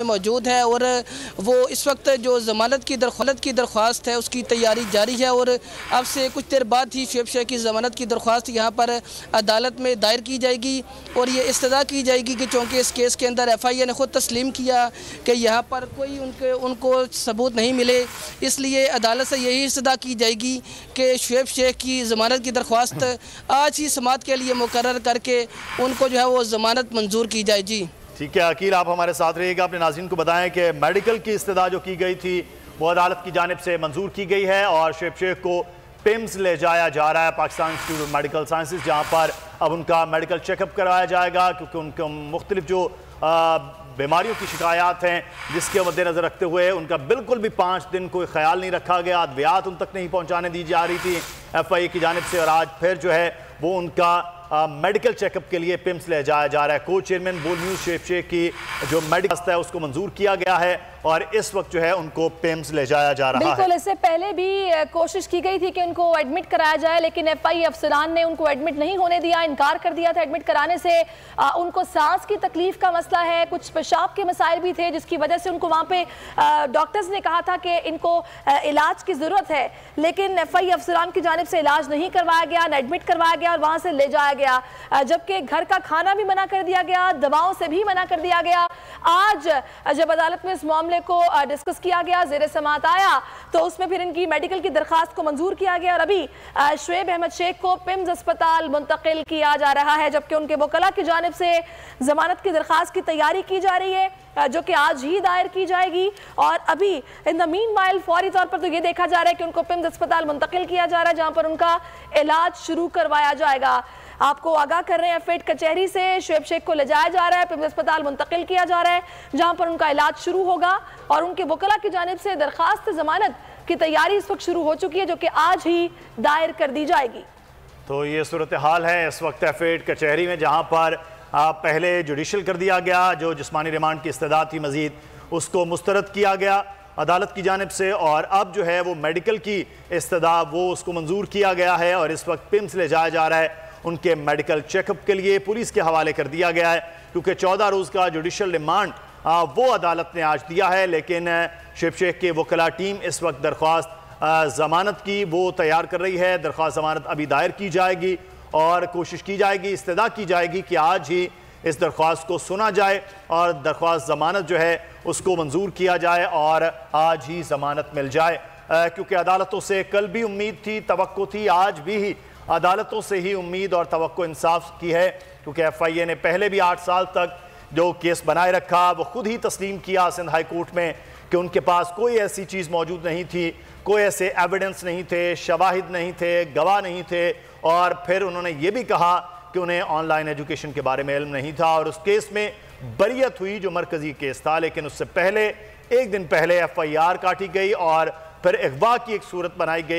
मौजूद है और वो इस वक्त जो ज़मानत की दरख्वास्त है उसकी तैयारी जारी है और अब से कुछ देर बाद ही शुएब शेख की ज़मानत की दरख्वास्त यहाँ पर अदालत में दायर की जाएगी और ये इस्तदा की जाएगी कि चूँकि इस केस के अंदर FIA ने ख़ुद तस्लीम किया कि यहाँ पर कोई उनको सबूत नहीं मिले, इसलिए अदालत से यही इस्तदा की जाएगी कि शुएब शेख की ज़मानत की दरख्वास्त आज ही समाअत के लिए मुकर्रर करके उनको जो है वो ज़मानत मंजूर की जाए। जी ठीक है अकील, आप हमारे साथ रहिएगा। अपने नाज़रीन को बताएं कि मेडिकल की इस्तदा जो की गई थी वो अदालत की जानिब से मंजूर की गई है और शुएब शेख को पिम्स ले जाया जा रहा है, Pakistan institute of medical sciences, जहाँ पर अब उनका मेडिकल चेकअप कराया जाएगा क्योंकि उनके मुख्तलिफ जो बीमारियों की शिकायत हैं जिसके मद्देनज़र रखते हुए उनका बिल्कुल भी 5 दिन कोई ख्याल नहीं रखा गया, अद्वियात उन तक नहीं पहुँचाने दी जा रही थी FIA की जानिब से, और आज फिर जो है वो उनका मेडिकल चेकअप के लिए पिम्स ले जाया जा रहा है। को चेयरमैन बोल न्यूज़ शुएब शेख की जो मेडिकल है उसको मंजूर किया गया है और इस वक्त जो है उनको पिम्स ले जाया जा रहा है। बिल्कुल, इससे पहले भी कोशिश की गई थी कि उनको एडमिट कराया जाए, लेकिन FIA अफसरान ने उनको एडमिट नहीं होने दिया, इनकार कर दिया था एडमिट कराने से। उनको सांस की तकलीफ का मसला है, कुछ पेशाब के मसाइल भी थे जिसकी वजह से उनको वहाँ पे डॉक्टर्स ने कहा था कि इनको इलाज की ज़रूरत है, लेकिन FIA अफसरान की जानिब से इलाज नहीं करवाया गया, न एडमिट करवाया गया और वहाँ से ले जाया गया, जबकि घर का खाना भी मना कर दिया गया, दवाओं से भी मना कर दिया गया। आज जब अदालत में इस मामले को डिस्कस किया गया, ज़ेरे समाअत आया, तो उसमें फिर इनकी मेडिकल की दरखास्त को मंजूर किया गया और अभी शुएब अहमद शेख को पिम्स अस्पताल मुंतकिल किया जा रहा है, जबकि उनके वकला की जानिब से जमानत की दरखास्त की तैयारी की जा रही है जो कि आज ही दायर की जाएगी। और अभी इन द मीन वाइल फौरी तौर पर तो ये देखा जा रहा है कि उनको पिम्स अस्पताल मुंतकिल किया जा रहा है जहाँ पर उनका इलाज शुरू करवाया जाएगा। आपको आगाह कर रहे हैं FAID कचहरी से शुएब शेख को ले जाया जा रहा है, पिम्स अस्पताल मुंतकिल किया जा रहा है जहां पर उनका इलाज शुरू होगा और उनके वकला की जानिब से दरखास्त जमानत की तैयारी इस वक्त शुरू हो चुकी है जो कि आज ही दायर कर दी जाएगी। तो ये सूरत हाल है इस वक्त FAID कचहरी में, जहां पर पहले जुडिशल कर दिया गया, जो जिस्मानी रिमांड की इस्तदा थी मजीद उसको मुस्तरद किया गया अदालत की जानिब से, और अब जो है वो मेडिकल की इस्तदा वो उसको मंजूर किया गया है और इस वक्त पिम्स ले जाया जा रहा है उनके मेडिकल चेकअप के लिए। पुलिस के हवाले कर दिया गया है क्योंकि 14 रोज़ का जुडिशल रिमांड वो अदालत ने आज दिया है, लेकिन शुएब शेख के वकला टीम इस वक्त दरख्वास्त ज़मानत की वो तैयार कर रही है। दरख्वास्त ज़मानत अभी दायर की जाएगी और कोशिश की जाएगी, इस्तदा की जाएगी कि आज ही इस दरख्वास्त को सुना जाए और दरख्वास्त ज़मानत जो है उसको मंजूर किया जाए और आज ही ज़मानत मिल जाए, क्योंकि अदालतों से कल भी उम्मीद थी, तवक्को थी, आज भी अदालतों से ही उम्मीद और तवक्को इंसाफ की है, क्योंकि FIA ने पहले भी 8 साल तक जो केस बनाए रखा वो खुद ही तस्लीम किया सिंध हाई कोर्ट में कि उनके पास कोई ऐसी चीज़ मौजूद नहीं थी, कोई ऐसे एविडेंस नहीं थे, शवाहिद नहीं थे, गवाह नहीं थे, और फिर उन्होंने ये भी कहा कि उन्हें ऑनलाइन एजुकेशन के बारे में इल्म नहीं था और उस केस में बरियत हुई जो मरकजी केस था। लेकिन उससे पहले एक दिन पहले FIR काटी गई और फिर अगवा की एक सूरत बनाई गई।